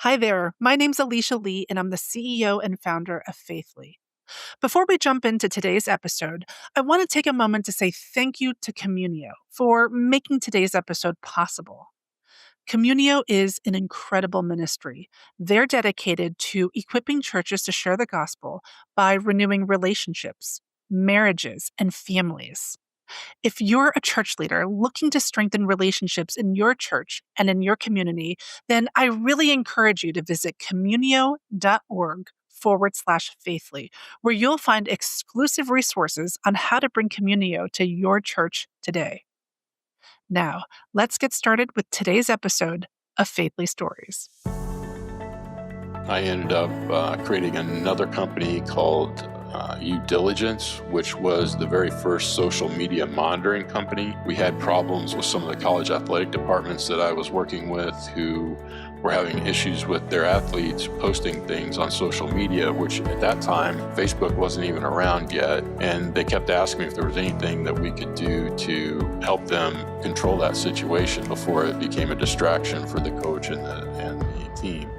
Hi there. My name's Alicia Lee, and I'm the CEO and founder of Faithly. Before we jump into today's episode, I want to take a moment to say thank you to Communio for making today's episode possible. Communio is an incredible ministry. They're dedicated to equipping churches to share the gospel by renewing relationships, marriages, and families. If you're a church leader looking to strengthen relationships in your church and in your community, then I really encourage you to visit communio.org/faithly, where you'll find exclusive resources on how to bring Communio to your church today. Now, let's get started with today's episode of Faithly Stories. I ended up creating another company called Due Diligence, which was the very first social media monitoring company. We had problems with some of the college athletic departments that I was working with who were having issues with their athletes posting things on social media, which at that time, Facebook wasn't even around yet. And they kept asking me if there was anything that we could do to help them control that situation before it became a distraction for the coach and the team.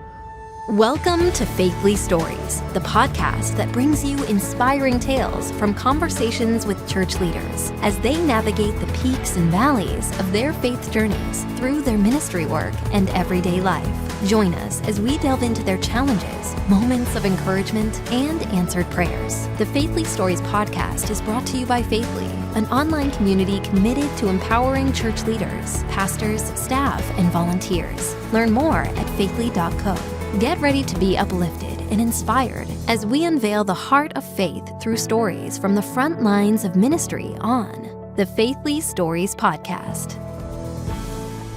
Welcome to Faithly Stories, the podcast that brings you inspiring tales from conversations with church leaders as they navigate the peaks and valleys of their faith journeys through their ministry work and everyday life. Join us as we delve into their challenges, moments of encouragement, and answered prayers. The Faithly Stories podcast is brought to you by Faithly, an online community committed to empowering church leaders, pastors, staff, and volunteers. Learn more at faithly.co. Get ready to be uplifted and inspired as we unveil the heart of faith through stories from the front lines of ministry on the Faithly Stories podcast.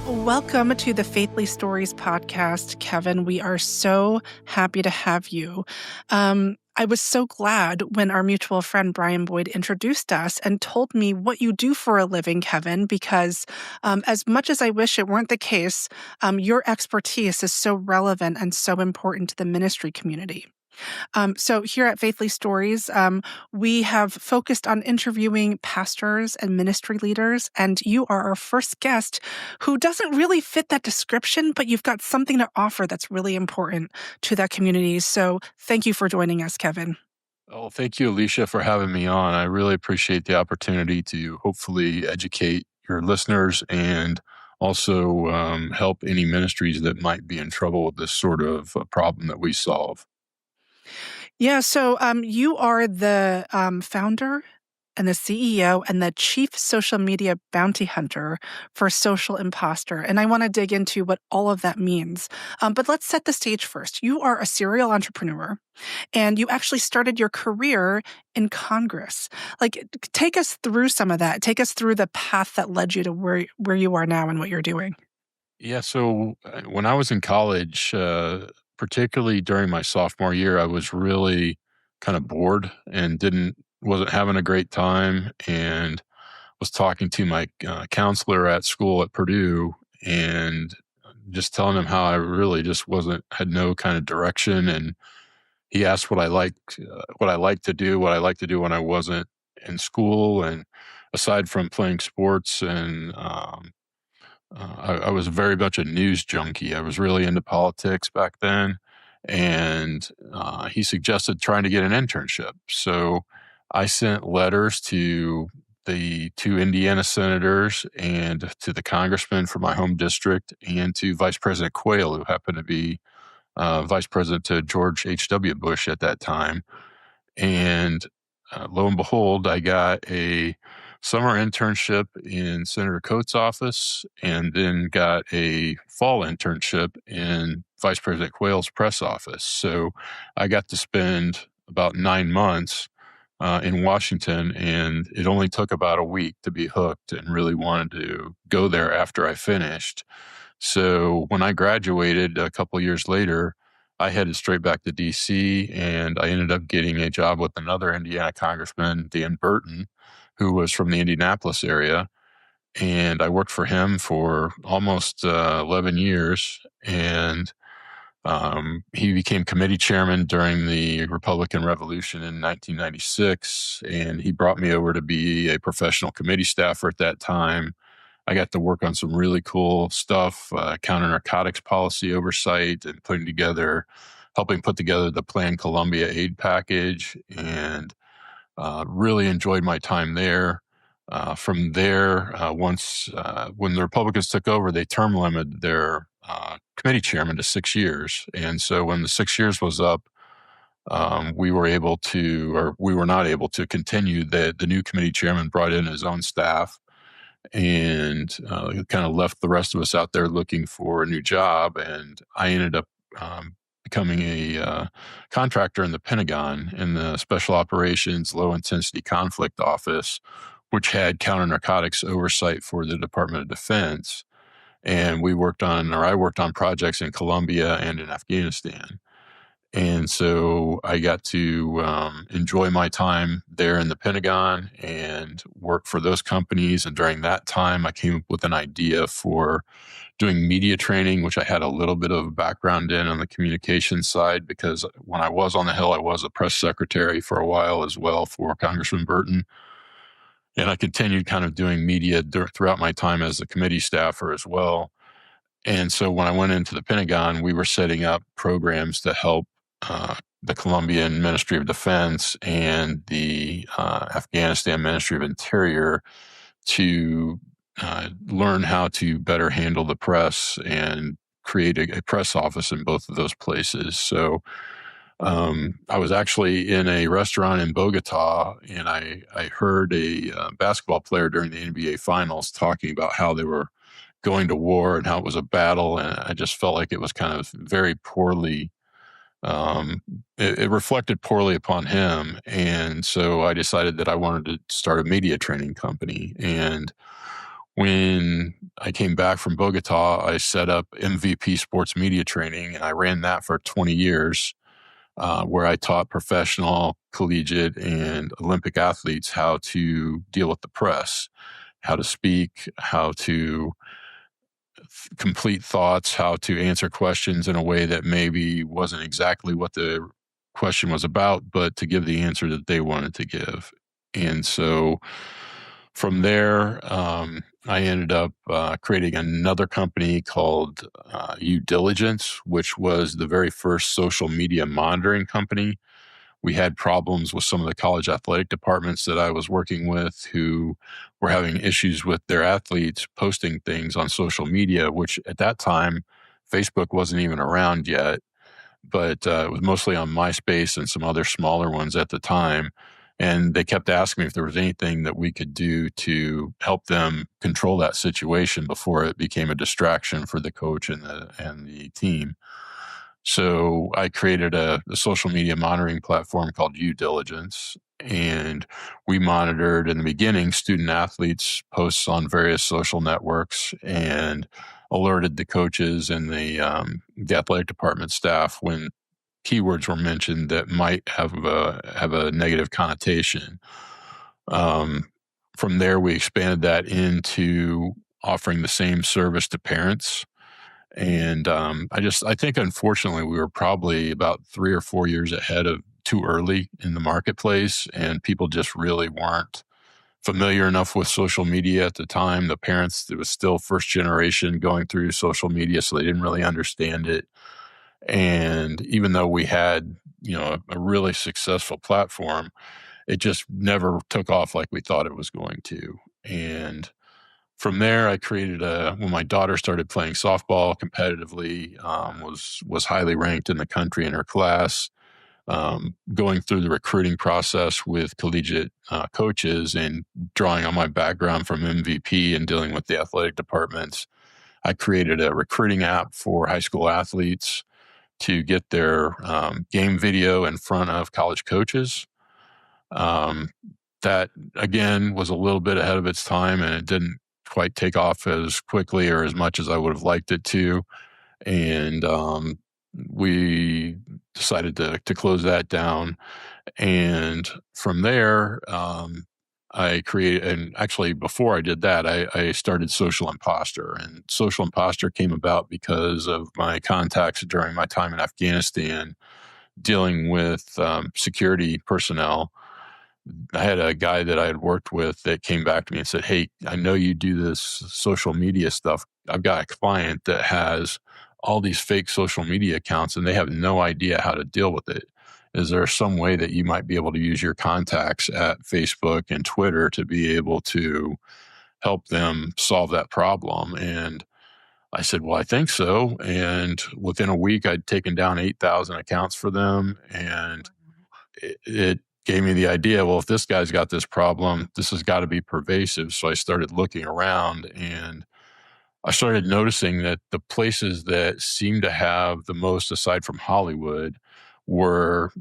Welcome to the Faithly Stories podcast, Kevin. We are so happy to have you. I was so glad when our mutual friend Brian Boyd introduced us and told me what you do for a living, Kevin, because as much as I wish it weren't the case, your expertise is so relevant and so important to the ministry community. So here at Faithly Stories, we have focused on interviewing pastors and ministry leaders, and you are our first guest who doesn't really fit that description, but you've got something to offer that's really important to that community. So thank you for joining us, Kevin. Oh, thank you, Alicia, for having me on. I really appreciate the opportunity to hopefully educate your listeners and also help any ministries that might be in trouble with this sort of problem that we solve. Yeah, so you are the founder and the CEO and the chief social media bounty hunter for Social Imposter. And I want to dig into what all of that means. But let's set the stage first. You are a serial entrepreneur, and you actually started your career in Congress. Take us through some of that. Take us through the path that led you to where you are now and what you're doing. Yeah, so when I was in college, particularly during my sophomore year, I was really kind of bored and wasn't having a great time, and was talking to my counselor at school at Purdue and just telling him how I really just had no kind of direction. And he asked what I liked to do, what I liked to do when I wasn't in school, and aside from playing sports and I was very much a news junkie. I was really into politics back then. And he suggested trying to get an internship. So I sent letters to the two Indiana senators and to the congressman from my home district and to Vice President Quayle, who happened to be Vice President to George H.W. Bush at that time. And lo and behold, I got a summer internship in Senator Coates' office and then got a fall internship in Vice President Quayle's press office. So I got to spend about 9 months in Washington, and it only took about a week to be hooked and really wanted to go there after I finished. So when I graduated a couple years later, I headed straight back to D.C., and I ended up getting a job with another Indiana congressman, Dan Burton, who was from the Indianapolis area. And I worked for him for almost 11 years. And he became committee chairman during the Republican Revolution in 1996. And he brought me over to be a professional committee staffer at that time. I got to work on some really cool stuff, counter narcotics policy oversight and helping put together the Plan Colombia aid package, and really enjoyed my time there. From there, when the Republicans took over, they term limited their committee chairman to 6 years. And so when the 6 years was up, we were not able to continue. The new committee chairman brought in his own staff and kind of left the rest of us out there looking for a new job. And I ended up becoming a contractor in the Pentagon in the Special Operations Low Intensity Conflict Office, which had counter narcotics oversight for the Department of Defense. And I worked on projects in Colombia and in Afghanistan. And so I got to enjoy my time there in the Pentagon and work for those companies. And during that time, I came up with an idea for doing media training, which I had a little bit of a background in on the communications side, because when I was on the Hill, I was a press secretary for a while as well for Congressman Burton. And I continued kind of doing media throughout my time as a committee staffer as well. And so when I went into the Pentagon, we were setting up programs to help the Colombian Ministry of Defense and the Afghanistan Ministry of Interior to learn how to better handle the press and create a press office in both of those places. So I was actually in a restaurant in Bogota, and I heard a basketball player during the NBA Finals talking about how they were going to war and how it was a battle, and I just felt like it was kind of very poorly. It reflected poorly upon him, and so I decided that I wanted to start a media training company. And when I came back from Bogota, I set up MVP Sports Media Training, and I ran that for 20 years. Where I taught professional, collegiate, and Olympic athletes how to deal with the press, how to speak, how to complete thoughts, how to answer questions in a way that maybe wasn't exactly what the question was about, but to give the answer that they wanted to give. And so from there, I ended up creating another company called Due Diligence, which was the very first social media monitoring company. We had problems with some of the college athletic departments that I was working with who were having issues with their athletes posting things on social media, which at that time, Facebook wasn't even around yet, but it was mostly on MySpace and some other smaller ones at the time. And they kept asking me if there was anything that we could do to help them control that situation before it became a distraction for the coach and the team. So I created a social media monitoring platform called Due Diligence, and we monitored in the beginning student athletes' posts on various social networks and alerted the coaches and the athletic department staff when keywords were mentioned that might have a negative connotation. From there, we expanded that into offering the same service to parents. And I think, unfortunately, we were probably about 3 or 4 years ahead of too early in the marketplace, and people just really weren't familiar enough with social media at the time. The parents, it was still first generation going through social media, so they didn't really understand it. And even though we had, a really successful platform, it just never took off like we thought it was going to. And from there, I created when my daughter started playing softball competitively, was highly ranked in the country in her class, going through the recruiting process with collegiate coaches and drawing on my background from MVP and dealing with the athletic departments. I created a recruiting app for high school athletes to get their game video in front of college coaches. That, again, was a little bit ahead of its time, and it didn't quite take off as quickly or as much as I would have liked it to. And we decided to close that down. And from there, I created, and actually before I did that, I started Social Imposter. And Social Imposter came about because of my contacts during my time in Afghanistan, dealing with security personnel I had a guy that I had worked with that came back to me and said, "Hey, I know you do this social media stuff. I've got a client that has all these fake social media accounts and they have no idea how to deal with it. Is there some way that you might be able to use your contacts at Facebook and Twitter to be able to help them solve that problem?" And I said, "Well, I think so." And within a week, I'd taken down 8,000 accounts for them. And it gave me the idea, well, if this guy's got this problem, this has got to be pervasive. So I started looking around and I started noticing that the places that seemed to have the most, aside from Hollywood, were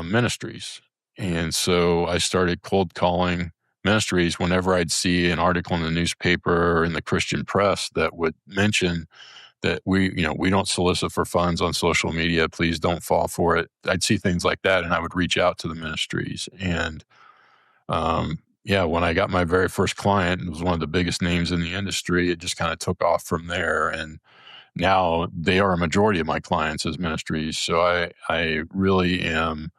ministries. And so I started cold calling ministries whenever I'd see an article in the newspaper or in the Christian press that would mention that we don't solicit for funds on social media. Please don't fall for it. I'd see things like that, and I would reach out to the ministries. And yeah, when I got my very first client, it was one of the biggest names in the industry. It just kind of took off from there, and now they are a majority of my clients as ministries. So I really am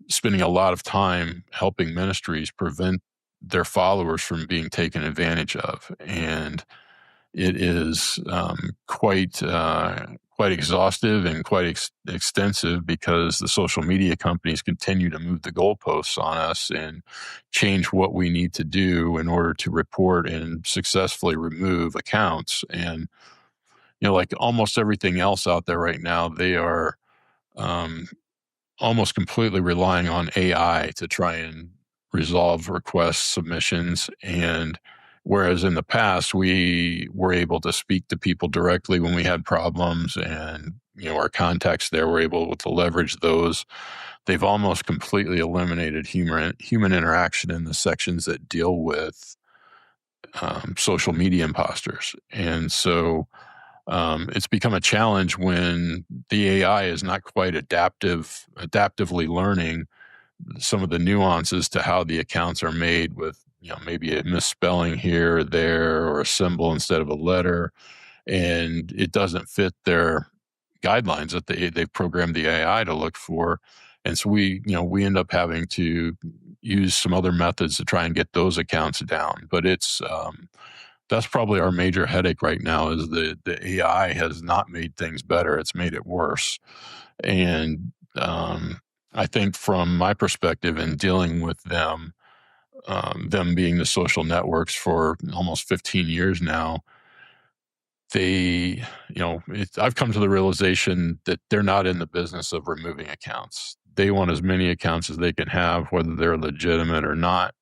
spending a lot of time helping ministries prevent their followers from being taken advantage of. And it is quite exhaustive and quite extensive because the social media companies continue to move the goalposts on us and change what we need to do in order to report and successfully remove accounts. And like almost everything else out there right now, they are um, almost completely relying on AI to try and resolve request submissions. And whereas in the past, we were able to speak to people directly when we had problems and, our contacts there were able to leverage those. They've almost completely eliminated human interaction in the sections that deal with social media imposters. And so it's become a challenge when the AI is not quite adaptively learning some of the nuances to how the accounts are made with, maybe a misspelling here or there or a symbol instead of a letter. And it doesn't fit their guidelines that they've programmed the AI to look for. And so we end up having to use some other methods to try and get those accounts down. But that's probably our major headache right now is the AI has not made things better. It's made it worse. And I think from my perspective in dealing with them being the social networks for almost 15 years now, I've come to the realization that they're not in the business of removing accounts. They want as many accounts as they can have, whether they're legitimate or not.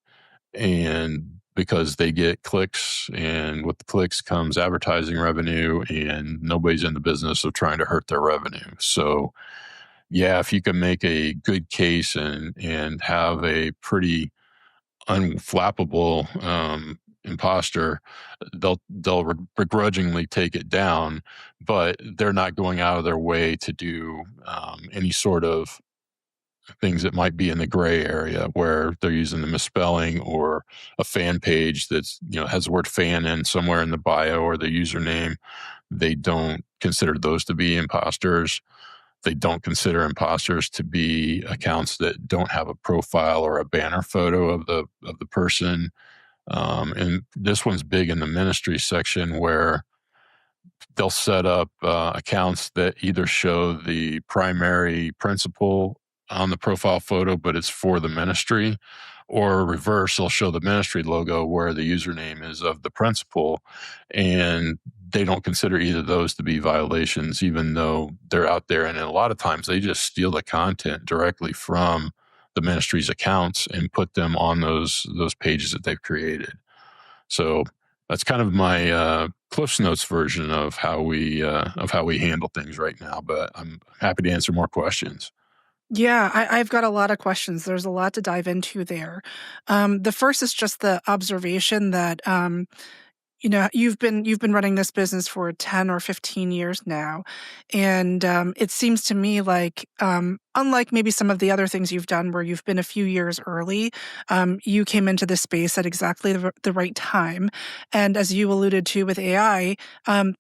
And because they get clicks, and with the clicks comes advertising revenue, and nobody's in the business of trying to hurt their revenue. So yeah, if you can make a good case and have a pretty unflappable imposter, they'll begrudgingly take it down, but they're not going out of their way to do any sort of things that might be in the gray area where they're using the misspelling or a fan page that's has the word fan in somewhere in the bio or the username. They don't consider those to be imposters. They don't consider imposters to be accounts that don't have a profile or a banner photo of the person. And this one's big in the ministry section where they'll set up accounts that either show the primary principal on the profile photo, but it's for the ministry, or reverse, they'll show the ministry logo where the username is of the principal. And they don't consider either of those to be violations, even though they're out there. And a lot of times they just steal the content directly from the ministry's accounts and put them on those pages that they've created. So that's kind of my Cliff's Notes version of how we handle things right now. But I'm happy to answer more questions. Yeah, I've got a lot of questions. There's a lot to dive into there. The first is just the observation that you've been running this business for 10 or 15 years now, and it seems to me like unlike maybe some of the other things you've done where you've been a few years early, you came into this space at exactly the right time. And as you alluded to with AI,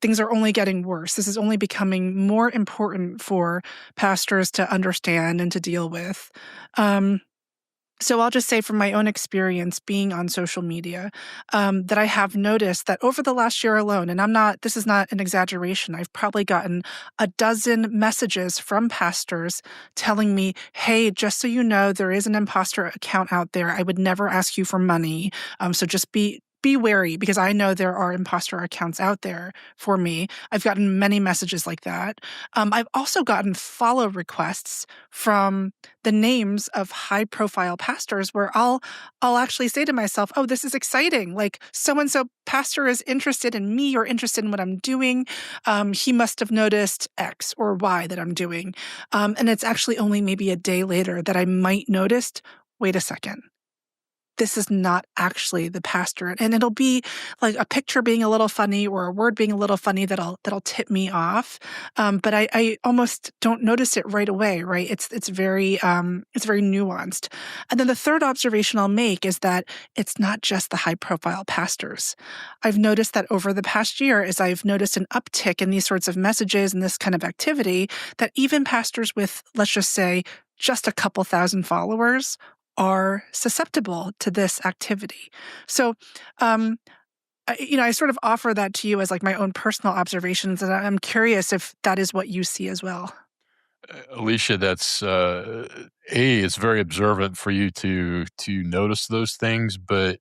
things are only getting worse. This is only becoming more important for pastors to understand and to deal with. So I'll just say from my own experience being on social media, that I have noticed that over the last year alone, and this is not an exaggeration, I've probably gotten a dozen messages from pastors telling me, hey, just so you know, there is an imposter account out there. I would never ask you for money. So just be wary, because I know there are imposter accounts out there for me. I've gotten many messages like that. I've also gotten follow requests from the names of high profile pastors where I'll actually say to myself, oh, this is exciting. Like so-and-so pastor is interested in me or interested in what I'm doing. He must have noticed X or Y that I'm doing. And it's actually only maybe a day later that I might notice, wait a second, this is not actually the pastor. And it'll be like a picture being a little funny or a word being a little funny that'll tip me off. But I almost don't notice it right away, right? It's very nuanced. And then the third observation I'll make is that it's not just the high profile pastors. I've noticed that over the past year, as I've noticed an uptick in these sorts of messages and this kind of activity, that even pastors with, let's just say, just a couple thousand followers are susceptible to this activity. So, I sort of offer that to you as like my own personal observations, and I'm curious if that is what you see as well. Alicia, that's it's very observant for you to notice those things, but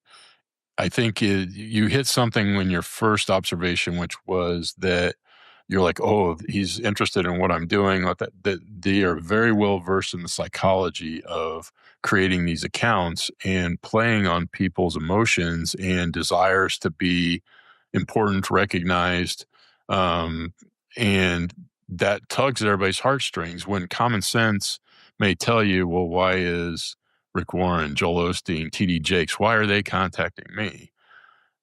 I think you hit something in your first observation, which was that you're like, oh, he's interested in what I'm doing. That they are very well versed in the psychology of creating these accounts and playing on people's emotions and desires to be important, recognized, and that tugs at everybody's heartstrings. When common sense may tell you, well, why is Rick Warren, Joel Osteen, TD Jakes, why are they contacting me?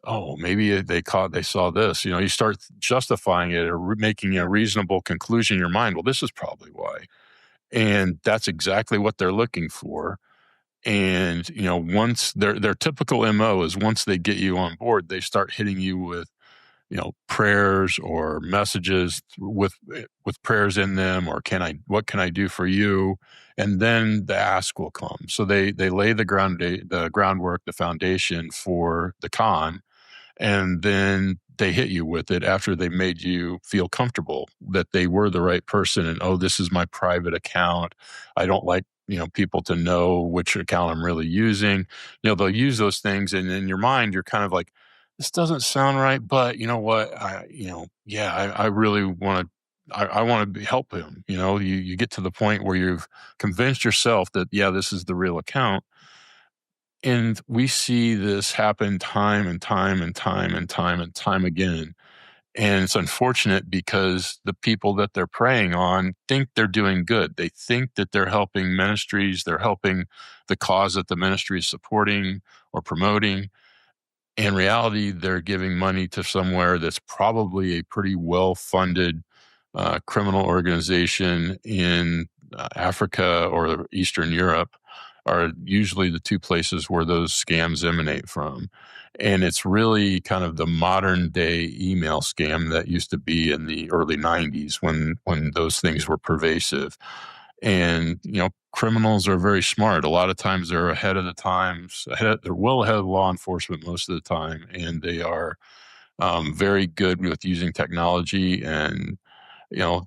Oh, maybe they saw this. You start justifying it or making a reasonable conclusion in your mind. Well, this is probably why. And that's exactly what they're looking for. And, once their typical MO is once they get you on board, they start hitting you with, prayers or messages with prayers in them, or what can I do for you? And then the ask will come. So they lay the groundwork, the foundation for the con, and then they hit you with it after they made you feel comfortable that they were the right person. And, oh, this is my private account. I don't like, people to know which account I'm really using. They'll use those things. And in your mind, you're kind of like, this doesn't sound right, but you know what? I really want to, I want to help him. You get to the point where you've convinced yourself that, yeah, this is the real account. And we see this happen time and time and time and time and time again. And it's unfortunate because the people that they're preying on think they're doing good. They think that they're helping ministries, they're helping the cause that the ministry is supporting or promoting. In reality, they're giving money to somewhere that's probably a pretty well-funded criminal organization in Africa or Eastern Europe, are usually the two places where those scams emanate from. And it's really kind of the modern day email scam that used to be in the early 90s when those things were pervasive. And, criminals are very smart. A lot of times they're ahead of the times, they're well ahead of law enforcement most of the time. And they are very good with using technology. And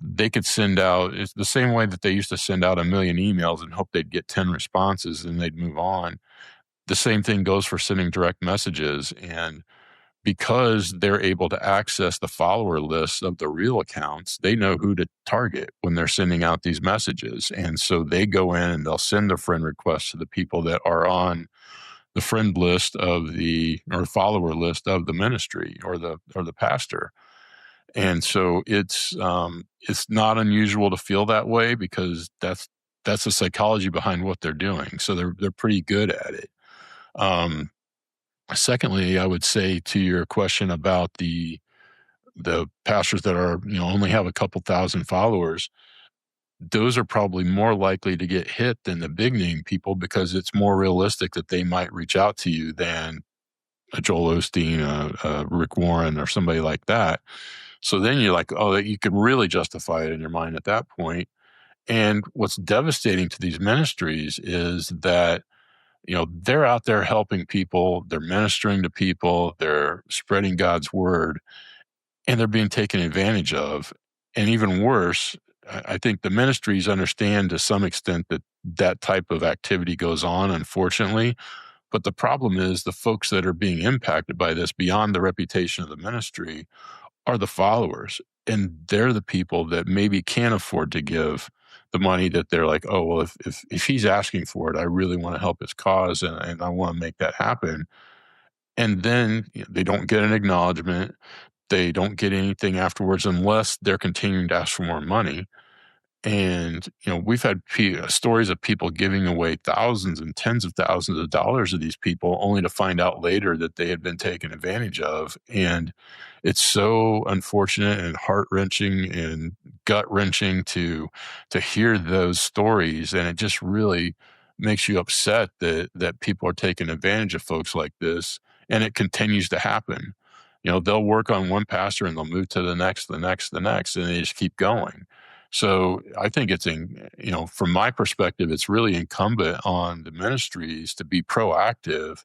they could send out, it's the same way that they used to send out 1 million emails and hope they'd get 10 responses and they'd move on. The same thing goes for sending direct messages. And because they're able to access the follower lists of the real accounts, they know who to target when they're sending out these messages. And so they go in and they'll send a friend request to the people that are on the friend list or follower list of the ministry or the pastor. And so it's not unusual to feel that way because that's the psychology behind what they're doing. So they're pretty good at it. Secondly, I would say to your question about the pastors that are only have a couple thousand followers, those are probably more likely to get hit than the big name people because it's more realistic that they might reach out to you than a Joel Osteen, a Rick Warren, or somebody like that. So then you're like, oh, you can really justify it in your mind at that point. And what's devastating to these ministries is that they're out there helping people, they're ministering to people, they're spreading God's word, and they're being taken advantage of. And even worse, I think the ministries understand to some extent that that type of activity goes on, unfortunately. But the problem is the folks that are being impacted by this beyond the reputation of the ministry are the followers. And they're the people that maybe can't afford to give the money that they're like, oh, well, if he's asking for it, I really want to help his cause and I want to make that happen. And then they don't get an acknowledgement. They don't get anything afterwards unless they're continuing to ask for more money. And, we've had stories of people giving away thousands and tens of thousands of dollars to these people only to find out later that they had been taken advantage of. And it's so unfortunate and heart-wrenching and gut-wrenching to hear those stories. And it just really makes you upset that people are taking advantage of folks like this. And it continues to happen. They'll work on one pastor and they'll move to the next, the next, the next, and they just keep going. So I think from my perspective, it's really incumbent on the ministries to be proactive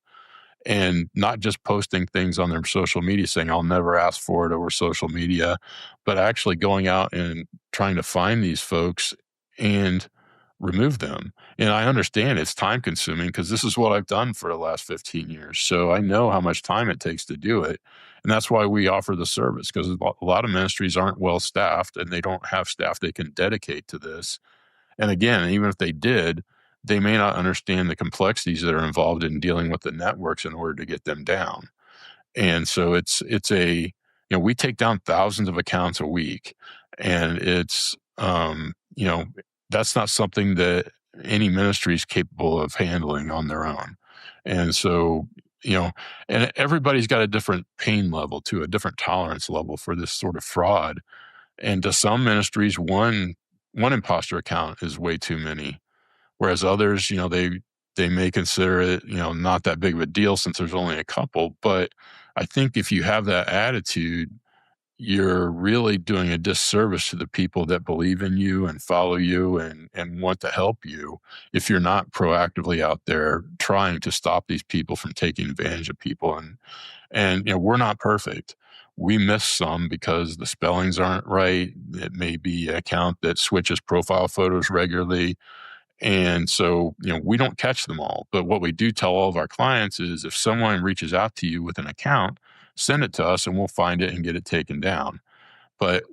and not just posting things on their social media saying, I'll never ask for it over social media, but actually going out and trying to find these folks and remove them. And I understand it's time consuming because this is what I've done for the last 15 years. So I know how much time it takes to do it. And that's why we offer the service, because a lot of ministries aren't well staffed and they don't have staff they can dedicate to this. And again, even if they did, they may not understand the complexities that are involved in dealing with the networks in order to get them down. And so it's we take down thousands of accounts a week, and it's, that's not something that any ministry is capable of handling on their own. And so, and everybody's got a different pain level too, a different tolerance level for this sort of fraud. And to some ministries, one imposter account is way too many, whereas others, they may consider it, not that big of a deal since there's only a couple. But I think if you have that attitude, you're really doing a disservice to the people that believe in you and follow you and want to help you if you're not proactively out there trying to stop these people from taking advantage of people. And we're not perfect. We miss some because the spellings aren't right. It may be an account that switches profile photos regularly. And so, we don't catch them all. But what we do tell all of our clients is if someone reaches out to you with an account, send it to us and we'll find it and get it taken down. But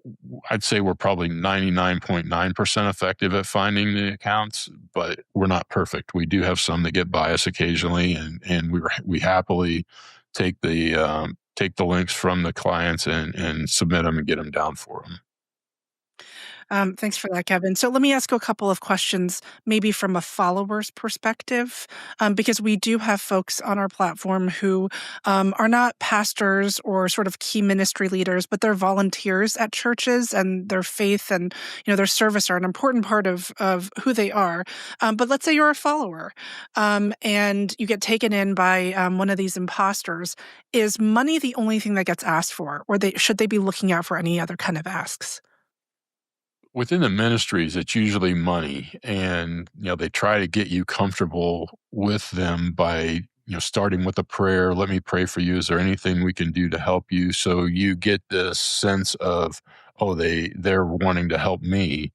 I'd say we're probably 99.9% effective at finding the accounts, but we're not perfect. We do have some that get biased occasionally, and we happily take the links from the clients and submit them and get them down for them. Thanks for that, Kevin. So let me ask a couple of questions, maybe from a follower's perspective, because we do have folks on our platform who are not pastors or sort of key ministry leaders, but they're volunteers at churches, and their faith and their service are an important part of who they are. But let's say you're a follower, and you get taken in by one of these imposters. Is money the only thing that gets asked for, or should they be looking out for any other kind of asks? Within the ministries, it's usually money, and they try to get you comfortable with them by starting with a prayer. Let me pray for you. Is there anything we can do to help you? So you get this sense of, oh, they're wanting to help me,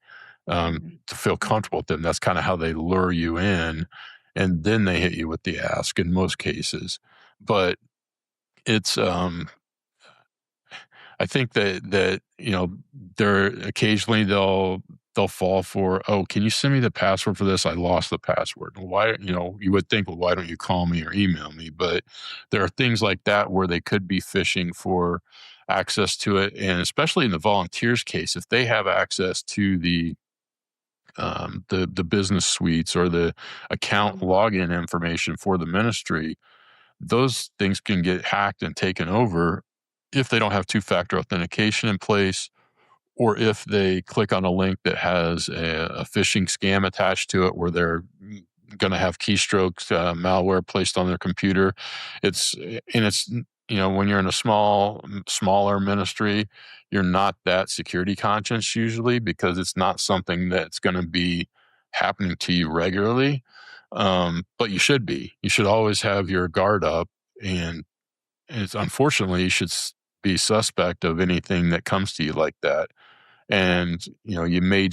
to feel comfortable with them. That's kind of how they lure you in, and then they hit you with the ask in most cases. But it's I think that they're occasionally they'll fall for, oh, can you send me the password for this? I lost the password. Why, you would think, well, why don't you call me or email me? But there are things like that where they could be fishing for access to it. And especially in the volunteers case, if they have access to the business suites or the account login information for the ministry, those things can get hacked and taken over if they don't have two-factor authentication in place, or if they click on a link that has a phishing scam attached to it where they're going to have keystrokes, malware placed on their computer. It's when you're in a smaller ministry, you're not that security conscious usually because it's not something that's going to be happening to you regularly. But you should be. You should always have your guard up, and it's unfortunately you should be suspect of anything that comes to you like that. And you may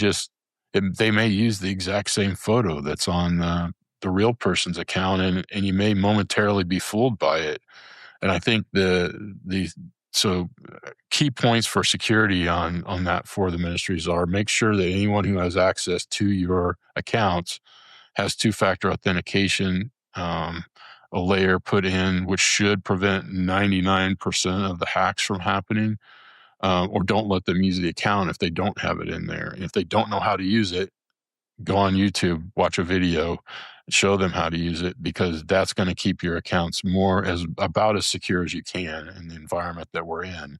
they may use the exact same photo that's on the real person's account, and you may momentarily be fooled by it. And I think the so key points for security on that for the ministries are: make sure that anyone who has access to your accounts has two-factor authentication, a layer put in, which should prevent 99% of the hacks from happening. Or don't let them use the account if they don't have it in there. And if they don't know how to use it, go on YouTube, watch a video, show them how to use it, because that's going to keep your accounts about as secure as you can in the environment that we're in.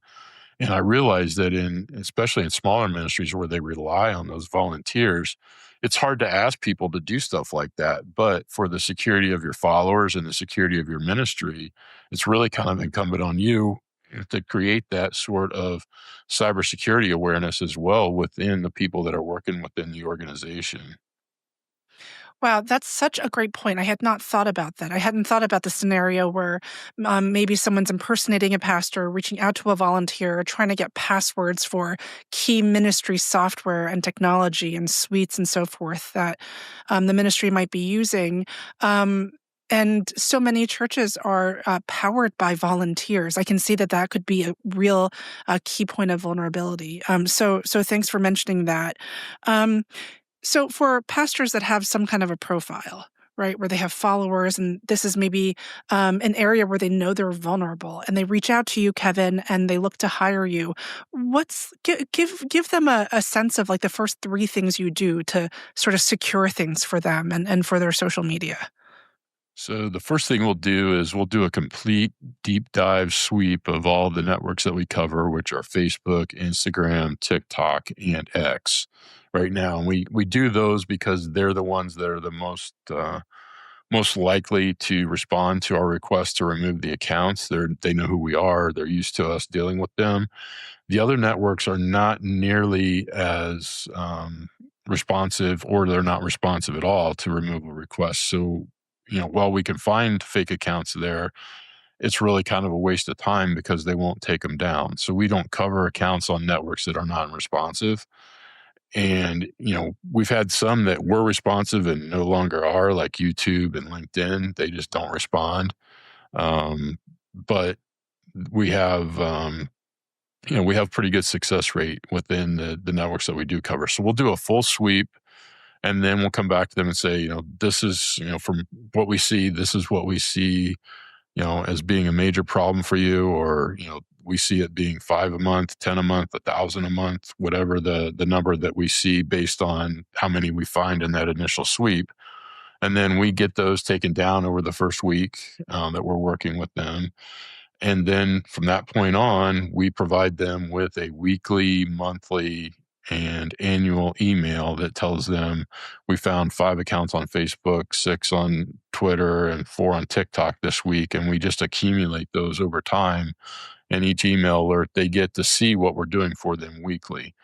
And I realize that especially in smaller ministries where they rely on those volunteers, it's hard to ask people to do stuff like that. But for the security of your followers and the security of your ministry, it's really kind of incumbent on you to create that sort of cybersecurity awareness as well within the people that are working within the organization. Wow, that's such a great point. I had not thought about that. I hadn't thought about the scenario where maybe someone's impersonating a pastor, reaching out to a volunteer, trying to get passwords for key ministry software and technology and suites and so forth that the ministry might be using. And so many churches are powered by volunteers. I can see that could be a real key point of vulnerability. So thanks for mentioning that. So for pastors that have some kind of a profile, right, where they have followers, and this is maybe an area where they know they're vulnerable, and they reach out to you, Kevin, and they look to hire you, give them a sense of like the first three things you do to sort of secure things for them and for their social media. So the first thing we'll do is we'll do a complete deep dive sweep of all the networks that we cover, which are Facebook, Instagram, TikTok, and X right now. And we do those because they're the ones that are the most likely to respond to our request to remove the accounts. They know who we are. They're used to us dealing with them. The other networks are not nearly as responsive, or they're not responsive at all to removal requests. So while we can find fake accounts there, it's really kind of a waste of time because they won't take them down. So we don't cover accounts on networks that are non-responsive. And, we've had some that were responsive and no longer are, like YouTube and LinkedIn. They just don't respond. But we have, we have pretty good success rate within the networks that we do cover. So we'll do a full sweep. And then we'll come back to them and say, this is, from what we see, this is what we see, as being a major problem for you, or, we see it being 5 a month, 10 a month, 1,000 a month, whatever the number that we see based on how many we find in that initial sweep. And then we get those taken down over the first week that we're working with them. And then from that point on, we provide them with a weekly, monthly, and annual email that tells them we found 5 accounts on Facebook, 6 on Twitter, and 4 on TikTok this week. And we just accumulate those over time. And each email alert, they get to see what we're doing for them weekly.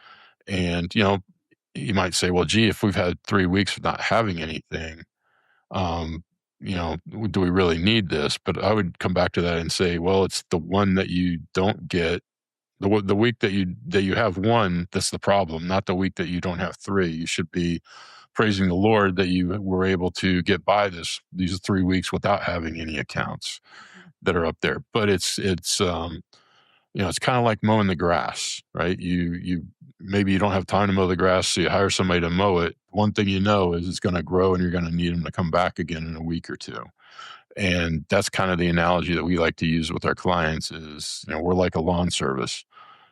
And, you might say, well, gee, if we've had 3 weeks of not having anything, do we really need this? But I would come back to that and say, well, it's the one that you don't get. The week that you have 1, that's the problem, not the week that you don't have 3. You should be praising the Lord that you were able to get by these 3 weeks without having any accounts that are up there. But it's kind of like mowing the grass, right? You maybe you don't have time to mow the grass, so you hire somebody to mow it. One thing you know is it's going to grow, and you're going to need them to come back again in a week or 2. And that's kind of the analogy that we like to use with our clients is, we're like a lawn service.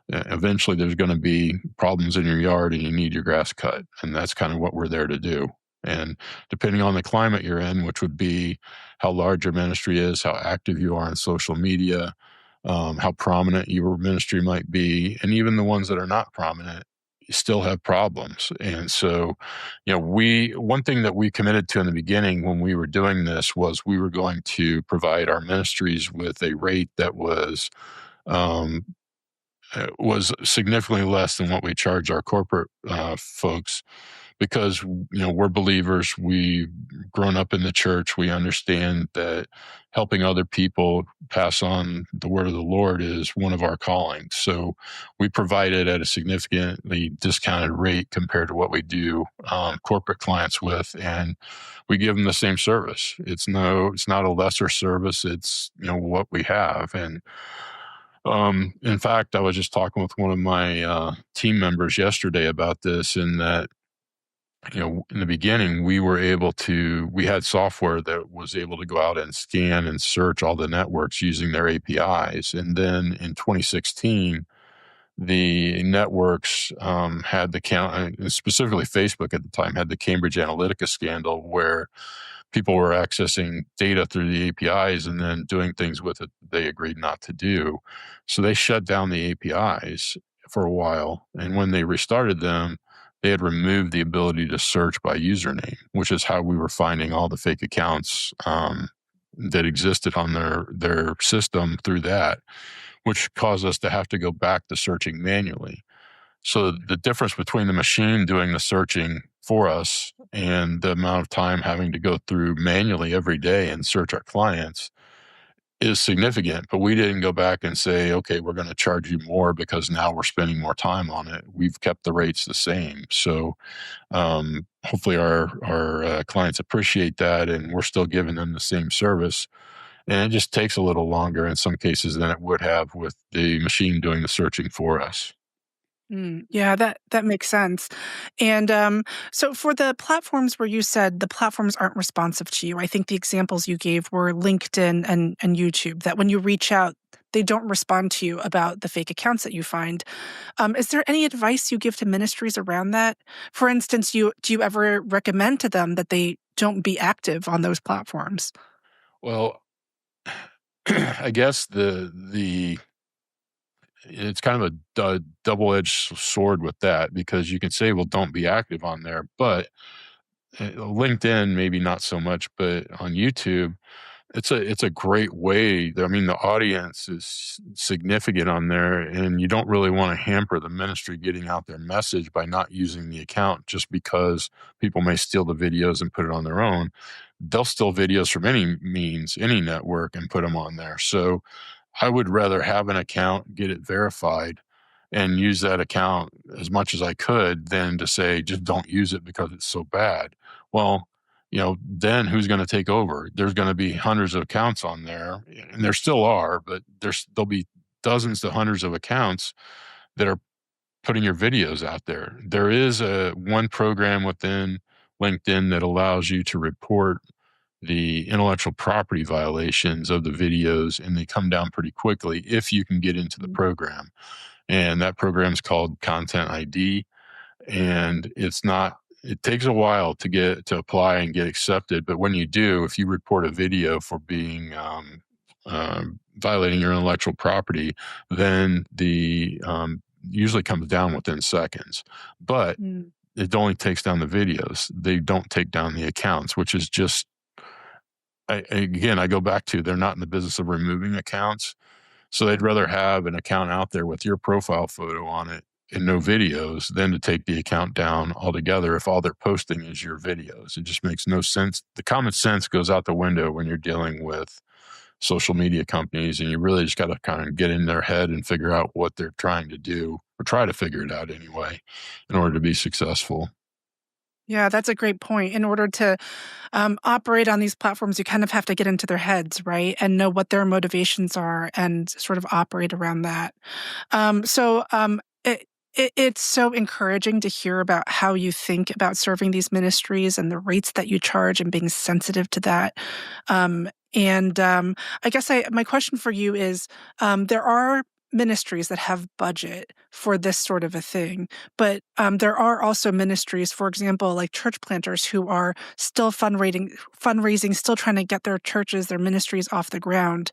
Eventually there's going to be problems in your yard and you need your grass cut. And that's kind of what we're there to do. And depending on the climate you're in, which would be how large your ministry is, how active you are on social media, how prominent your ministry might be, and even the ones that are not prominent, still have problems. And so, one thing that we committed to in the beginning when we were doing this was we were going to provide our ministries with a rate that was significantly less than what we charge our corporate folks, because, we're believers. We've grown up in the church. We understand that helping other people pass on the word of the Lord is one of our callings. So we provide it at a significantly discounted rate compared to what we do corporate clients with, and we give them the same service. It's not a lesser service. It's what we have. And in fact, I was just talking with one of my team members yesterday about this, in that in the beginning, we had software that was able to go out and scan and search all the networks using their APIs. And then in 2016, the networks had specifically Facebook at the time, had the Cambridge Analytica scandal, where people were accessing data through the APIs and then doing things with it they agreed not to do. So they shut down the APIs for a while. And when they restarted them, they had removed the ability to search by username, which is how we were finding all the fake accounts that existed on their system through that, which caused us to have to go back to searching manually. So the difference between the machine doing the searching for us and the amount of time having to go through manually every day and search our clients is significant. But we didn't go back and say, okay, we're going to charge you more because now we're spending more time on it. We've kept the rates the same. So hopefully our clients appreciate that, and we're still giving them the same service. And it just takes a little longer in some cases than it would have with the machine doing the searching for us. Yeah, that makes sense. And so for the platforms where you said the platforms aren't responsive to you, I think the examples you gave were LinkedIn and YouTube, that when you reach out, they don't respond to you about the fake accounts that you find. Is there any advice you give to ministries around that? For instance, do you ever recommend to them that they don't be active on those platforms? Well, I guess it's kind of a double-edged sword with that, because you can say, well, don't be active on there, but LinkedIn, maybe not so much, but on YouTube, it's a great way. I mean, the audience is significant on there, and you don't really want to hamper the ministry getting out their message by not using the account just because people may steal the videos and put it on their own. They'll steal videos from any means, any network, and put them on there. So I would rather have an account, get it verified, and use that account as much as I could than to say, just don't use it because it's so bad. Well, then who's going to take over? There's going to be hundreds of accounts on there, and there still are, but there'll be dozens to hundreds of accounts that are putting your videos out there. There is one program within LinkedIn that allows you to report the intellectual property violations of the videos, and they come down pretty quickly if you can get into the program. And that program is called Content ID. And it takes a while to apply and get accepted. But when you do, if you report a video for being violating your intellectual property, then the usually comes down within seconds. But it only takes down the videos. They don't take down the accounts, which is just, I go back to, they're not in the business of removing accounts. So they'd rather have an account out there with your profile photo on it and no videos than to take the account down altogether if all they're posting is your videos. It just makes no sense. The common sense goes out the window when you're dealing with social media companies, and you really just got to kind of get in their head and figure out what they're trying to do, or try to figure it out anyway, in order to be successful. Yeah, that's a great point. In order to operate on these platforms, you kind of have to get into their heads, right? And know what their motivations are and sort of operate around that. It's so encouraging to hear about how you think about serving these ministries and the rates that you charge and being sensitive to that. I guess my question for you is, there are ministries that have budget for this sort of a thing, but there are also ministries, for example, like church planters, who are still fundraising, still trying to get their churches, their ministries off the ground.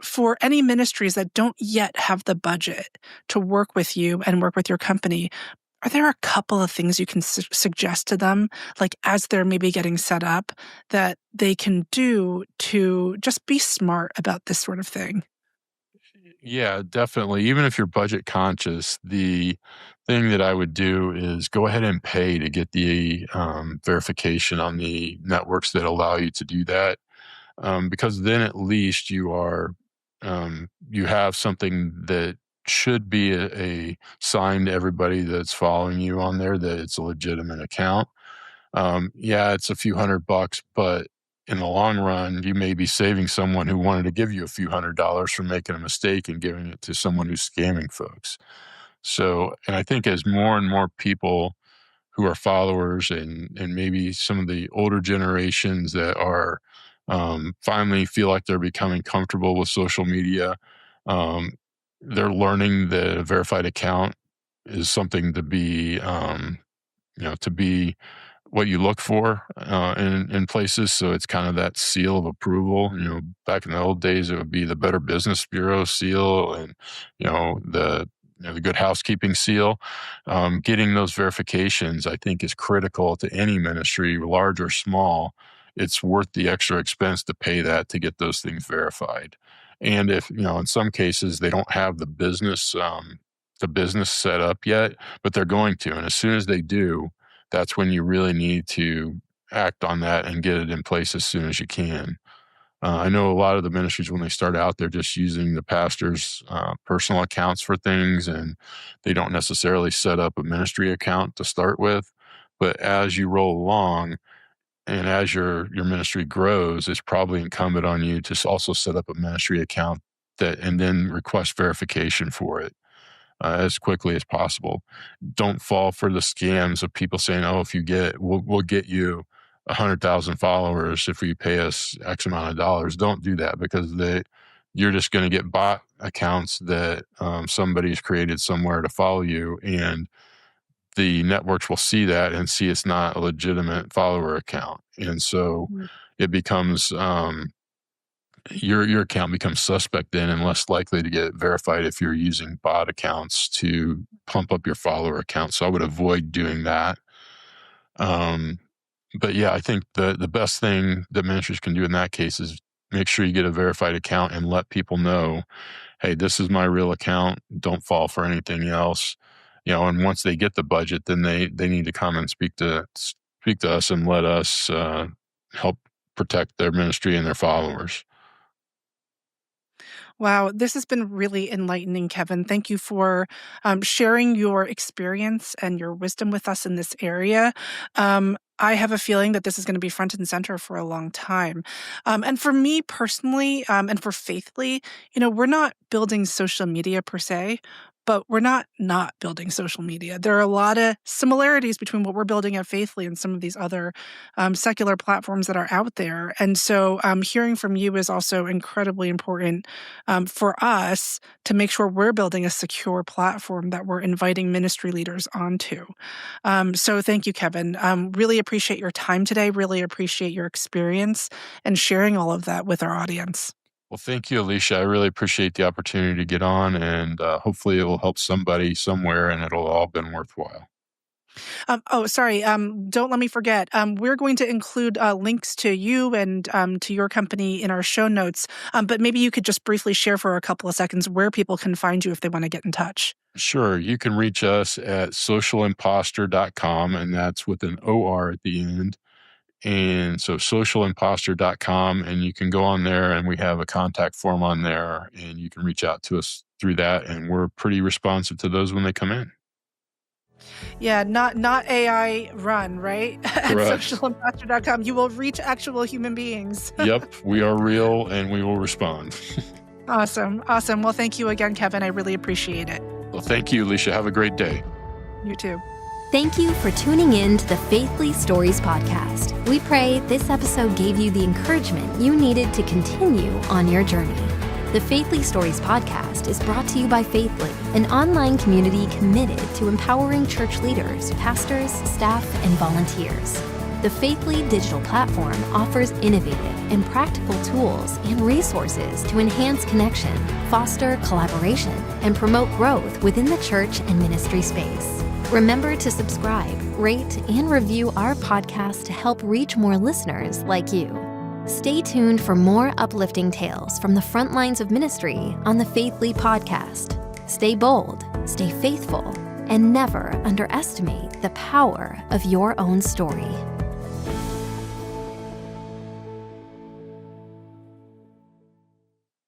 For any ministries that don't yet have the budget to work with you and work with your company, are there a couple of things you can suggest to them, like as they're maybe getting set up, that they can do to just be smart about this sort of thing? Yeah, definitely. Even if you're budget conscious, the thing that I would do is go ahead and pay to get the verification on the networks that allow you to do that, because then at least you have something that should be a sign to everybody that's following you on there that it's a legitimate account. Yeah, it's a few $100, but in the long run, you may be saving someone who wanted to give you a few $100 from making a mistake and giving it to someone who's scamming folks. So, and I think as more and more people who are followers and maybe some of the older generations that are finally feel like they're becoming comfortable with social media, um, they're learning that a verified account is something to be, to be what you look for in places. So it's kind of that seal of approval. Back in the old days, it would be the Better Business Bureau seal, and the Good Housekeeping seal. Getting those verifications, I think, is critical to any ministry, large or small. It's worth the extra expense to pay that to get those things verified. And if in some cases they don't have the business set up yet, but they're going to, and as soon as they do, that's when you really need to act on that and get it in place as soon as you can. I know a lot of the ministries, when they start out, they're just using the pastor's personal accounts for things, and they don't necessarily set up a ministry account to start with. But as you roll along and as your ministry grows, it's probably incumbent on you to also set up a ministry account and then request verification for it as quickly as possible. Don't fall for the scams of people saying, "Oh, if you we'll get you 100,000 followers if you pay us X amount of dollars." Don't do that, because you're just going to get bot accounts that somebody's created somewhere to follow you, and the networks will see that and see it's not a legitimate follower account, and so it becomes your account becomes suspect then, and less likely to get verified if you're using bot accounts to pump up your follower account. So I would avoid doing that. But yeah, I think the best thing that ministries can do in that case is make sure you get a verified account and let people know, hey, this is my real account. Don't fall for anything else. And once they get the budget, then they need to come and speak to us and let us help protect their ministry and their followers. Wow, this has been really enlightening, Kevin. Thank you for sharing your experience and your wisdom with us in this area. I have a feeling that this is going to be front and center for a long time. And for me personally, and for Faithfully, we're not building social media per se, but we're not building social media. There are a lot of similarities between what we're building at Faithfully and some of these other secular platforms that are out there. And so hearing from you is also incredibly important for us to make sure we're building a secure platform that we're inviting ministry leaders onto. So thank you, Kevin. Really appreciate your time today. Really appreciate your experience and sharing all of that with our audience. Well, thank you, Alicia. I really appreciate the opportunity to get on, and hopefully it will help somebody somewhere, and it'll all been worthwhile. Sorry. Don't let me forget. We're going to include links to you and to your company in our show notes. But maybe you could just briefly share for a couple of seconds where people can find you if they want to get in touch. Sure. You can reach us at socialimpostor.com, and that's with an OR at the end. And so socialimpostor.com, and you can go on there, and we have a contact form on there, and you can reach out to us through that. And we're pretty responsive to those when they come in. Yeah, not AI run, right? At socialimpostor.com. You will reach actual human beings. Yep. We are real, and we will respond. Awesome. Well, thank you again, Kevin. I really appreciate it. Well, thank you, Alicia. Have a great day. You too. Thank you for tuning in to the Faithfully Stories podcast. We pray this episode gave you the encouragement you needed to continue on your journey. The Faithfully Stories podcast is brought to you by Faithfully, an online community committed to empowering church leaders, pastors, staff, and volunteers. The Faithfully digital platform offers innovative and practical tools and resources to enhance connection, foster collaboration, and promote growth within the church and ministry space. Remember to subscribe, rate, and review our podcast to help reach more listeners like you. Stay tuned for more uplifting tales from the front lines of ministry on the Faithly podcast. Stay bold, stay faithful, and never underestimate the power of your own story.